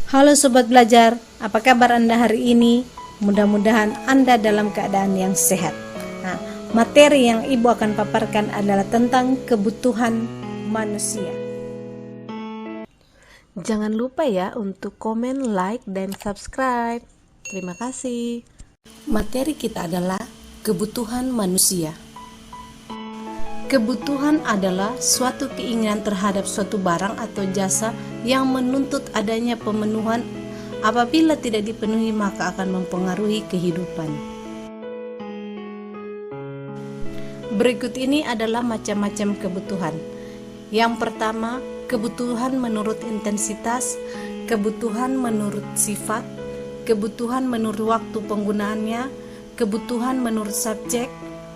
Halo Sobat Belajar, apa kabar Anda hari ini? Mudah-mudahan Anda dalam keadaan yang sehat. Nah, materi yang Ibu akan paparkan adalah tentang kebutuhan manusia. Jangan lupa ya untuk komen, like, dan subscribe. Terima kasih. Materi kita adalah kebutuhan manusia. Kebutuhan adalah suatu keinginan terhadap suatu barang atau jasa yang menuntut adanya pemenuhan. Apabila tidak dipenuhi maka akan mempengaruhi kehidupan. Berikut ini adalah macam-macam kebutuhan. Yang pertama, kebutuhan menurut intensitas, kebutuhan menurut sifat, kebutuhan menurut waktu penggunaannya, kebutuhan menurut subjek,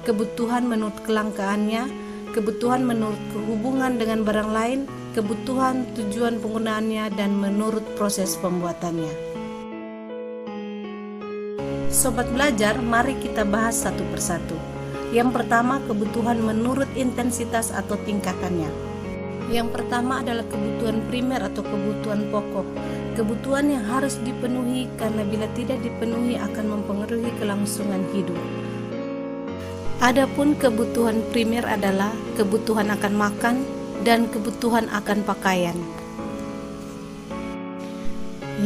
kebutuhan menurut kelangkaannya, kebutuhan menurut hubungan dengan barang lain, kebutuhan tujuan penggunaannya, dan menurut proses pembuatannya. Sobat Belajar, mari kita bahas satu persatu. Yang pertama, kebutuhan menurut intensitas atau tingkatannya. Yang pertama adalah kebutuhan primer atau kebutuhan pokok. Kebutuhan yang harus dipenuhi karena bila tidak dipenuhi akan mempengaruhi kelangsungan hidup. Adapun kebutuhan primer adalah kebutuhan akan makan dan kebutuhan akan pakaian.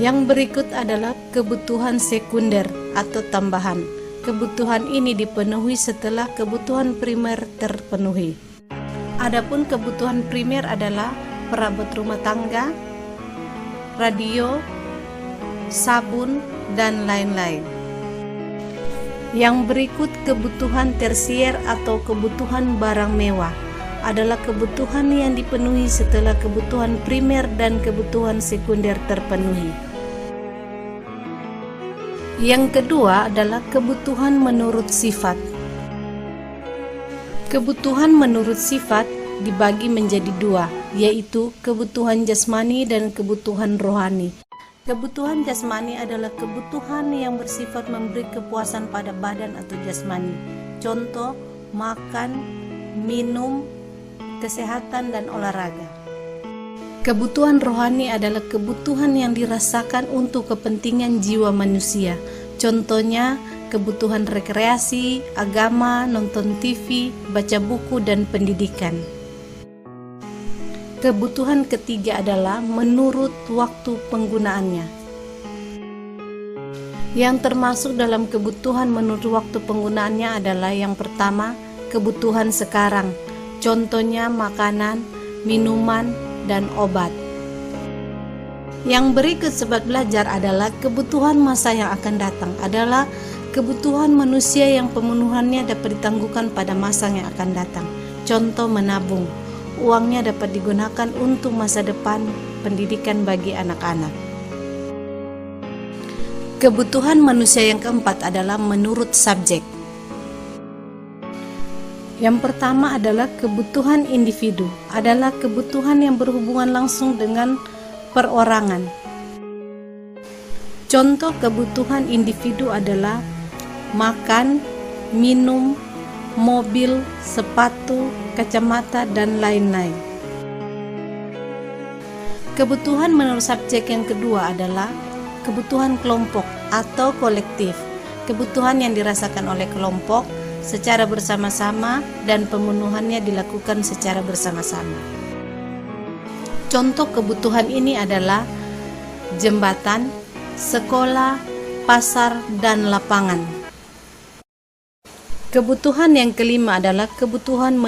Yang berikut adalah kebutuhan sekunder atau tambahan. Kebutuhan ini dipenuhi setelah kebutuhan primer terpenuhi. Adapun kebutuhan primer adalah perabot rumah tangga, radio, sabun, dan lain-lain. Yang berikut kebutuhan tersier atau kebutuhan barang mewah adalah kebutuhan yang dipenuhi setelah kebutuhan primer dan kebutuhan sekunder terpenuhi. Yang kedua adalah kebutuhan menurut sifat. Kebutuhan menurut sifat dibagi menjadi dua, yaitu kebutuhan jasmani dan kebutuhan rohani. Kebutuhan jasmani adalah kebutuhan yang bersifat memberi kepuasan pada badan atau jasmani. Contoh, makan, minum, kesehatan, dan olahraga. Kebutuhan rohani adalah kebutuhan yang dirasakan untuk kepentingan jiwa manusia. Contohnya, kebutuhan rekreasi, agama, nonton TV, baca buku, dan pendidikan. Kebutuhan ketiga adalah menurut waktu penggunaannya. Yang termasuk dalam kebutuhan menurut waktu penggunaannya adalah yang pertama, kebutuhan sekarang. Contohnya makanan, minuman, dan obat. Yang berikut Sobat Belajar adalah kebutuhan masa yang akan datang, adalah kebutuhan manusia yang pemenuhannya dapat ditangguhkan pada masa yang akan datang. Contoh menabung. Uangnya dapat digunakan untuk masa depan, pendidikan bagi anak-anak. Kebutuhan manusia yang keempat adalah menurut subjek. Yang pertama adalah kebutuhan individu, adalah kebutuhan yang berhubungan langsung dengan perorangan. Contoh kebutuhan individu adalah makan, minum, mobil, sepatu, kacamata, dan lain-lain. Kebutuhan menurut subjek yang kedua adalah kebutuhan kelompok atau kolektif. Kebutuhan yang dirasakan oleh kelompok secara bersama-sama dan pemenuhannya dilakukan secara bersama-sama. Contoh kebutuhan ini adalah jembatan, sekolah, pasar, dan lapangan. Kebutuhan yang kelima adalah kebutuhan